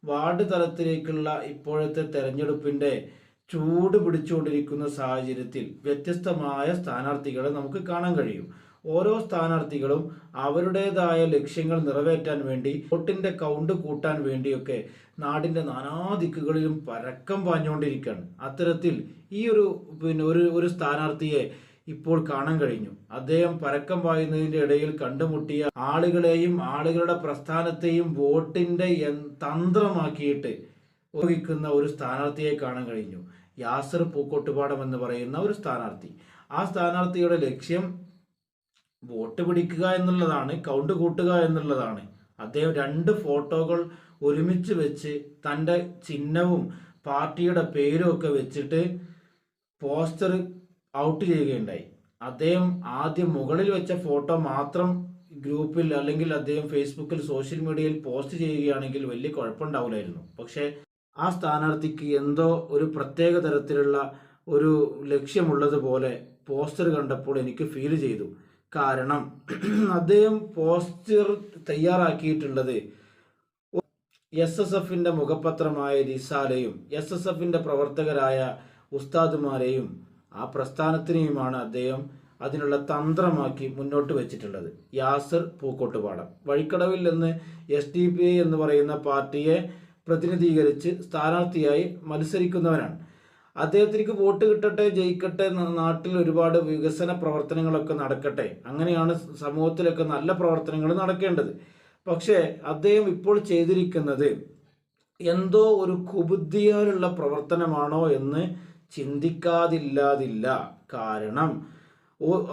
Ward തലത്തിലേക്കുള്ള ഇപ്പോഴത്തെ തെരഞ്ഞെടുപ്പിന്റെ ചൂട് പിടിച്ചുകൊണ്ടിരിക്കുന്ന സാഹചര്യത്തിൽ വ്യത്യസ്തമായ സ്ഥാനാർത്ഥികളെ നമുക്ക് കാണാൻ കഴിയും. ഓരോ സ്ഥാനാർത്ഥികളും അവരുടേതായ ലക്ഷ്യങ്ങൾ നിറവേറ്റാൻ വേണ്ടി വോട്ടിന്റെ കൗണ്ട് കൂട്ടാൻ വേണ്ടിയൊക്കെ നാടിന്റെ നാനാദിക്കുകളിലും പരക്കം പാഞ്ഞുകൊണ്ടിരിക്കുകയാണ്. അത്തരത്തിൽ ഈ ഒരു സ്ഥാനാർത്ഥിയെ ഇപ്പോൾ കാണാൻ കഴിഞ്ഞു. അദ്ദേഹം പരക്കം പായുന്നതിന്റെ ഇടയിൽ കണ്ടുമുട്ടിയ ആളുകളെയും ആളുകളുടെ പ്രസ്ഥാനത്തെയും വോട്ടിന്റെ തന്ത്രമാക്കിയിട്ട് ഉപയോഗിക്കുന്ന ഒരു സ്ഥാനാർത്ഥിയെ കാണാൻ കഴിഞ്ഞു. യാസർ പൂക്കോട്ടുപാടം എന്ന് പറയുന്ന ഒരു സ്ഥാനാർത്ഥി. ആ സ്ഥാനാർത്ഥിയുടെ ലക്ഷ്യം വോട്ട് പിടിക്കുക എന്നുള്ളതാണ്, കൗണ്ട് കൂട്ടുക എന്നുള്ളതാണ്. അദ്ദേഹം 2 ഫോട്ടോകൾ ഒരുമിച്ച് വെച്ച് തൻ്റെ ചിഹ്നവും പാർട്ടിയുടെ പേരും ഒക്കെ വെച്ചിട്ട് പോസ്റ്റർ ഔട്ട് ചെയ്യുകയുണ്ടായി. അദ്ദേഹം ആദ്യം മുകളിൽ വെച്ച ഫോട്ടോ മാത്രം ഗ്രൂപ്പിൽ അല്ലെങ്കിൽ അദ്ദേഹം ഫേസ്ബുക്കിൽ സോഷ്യൽ മീഡിയയിൽ പോസ്റ്റ് ചെയ്യുകയാണെങ്കിൽ വലിയ കുഴപ്പമുണ്ടാവില്ലായിരുന്നു. പക്ഷേ ആ സ്ഥാനാർത്ഥിക്ക് എന്തോ ഒരു പ്രത്യേക തരത്തിലുള്ള ഒരു ലക്ഷ്യമുള്ളതുപോലെ പോസ്റ്റർ കണ്ടപ്പോൾ എനിക്ക് ഫീൽ ചെയ്തു. കാരണം അദ്ദേഹം പോസ്റ്റർ തയ്യാറാക്കിയിട്ടുള്ളത് SSFന്റെ മുഖപത്രമായ റിസാലയും SSFന്റെ പ്രവർത്തകരായ ഉസ്താദുമാരെയും ആ പ്രസ്ഥാനത്തിനെയുമാണ് അദ്ദേഹം അതിനുള്ള തന്ത്രമാക്കി മുന്നോട്ട് വെച്ചിട്ടുള്ളത്. യാസർ പൂക്കോട്ടുപാടം വഴിക്കടവിൽ നിന്ന് SDPI എന്ന് പറയുന്ന പാർട്ടിയെ പ്രതിനിധീകരിച്ച് സ്ഥാനാർത്ഥിയായി മത്സരിക്കുന്നവനാണ്. അദ്ദേഹത്തിലേക്ക് വോട്ട് കിട്ടട്ടെ, ജയിക്കട്ടെ, നാട്ടിൽ ഒരുപാട് വികസന പ്രവർത്തനങ്ങളൊക്കെ നടക്കട്ടെ, അങ്ങനെയാണ് സമൂഹത്തിലൊക്കെ നല്ല പ്രവർത്തനങ്ങൾ നടക്കേണ്ടത്. പക്ഷേ അദ്ദേഹം ഇപ്പോൾ ചെയ്തിരിക്കുന്നത് എന്തോ ഒരു കുബുദ്ധിയാലുള്ള പ്രവർത്തനമാണോ എന്ന് ചിന്തിക്കാതില്ലാതില്ല. കാരണം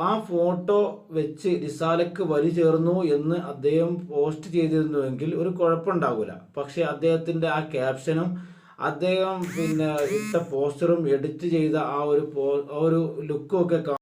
ആ ഫോട്ടോ വെച്ച് റിസാലക്ക് വരി ചേർന്നു എന്ന് അദ്ദേഹം പോസ്റ്റ് ചെയ്തിരുന്നുവെങ്കിൽ ഒരു കുഴപ്പമുണ്ടാവില്ല. പക്ഷെ അദ്ദേഹത്തിന്റെ ആ ക്യാപ്ഷനും അദ്ദേഹം ഇട്ട പോസ്റ്ററും എഡിറ്റ് ചെയ്ത ആ ഒരു ലുക്കും ഒക്കെ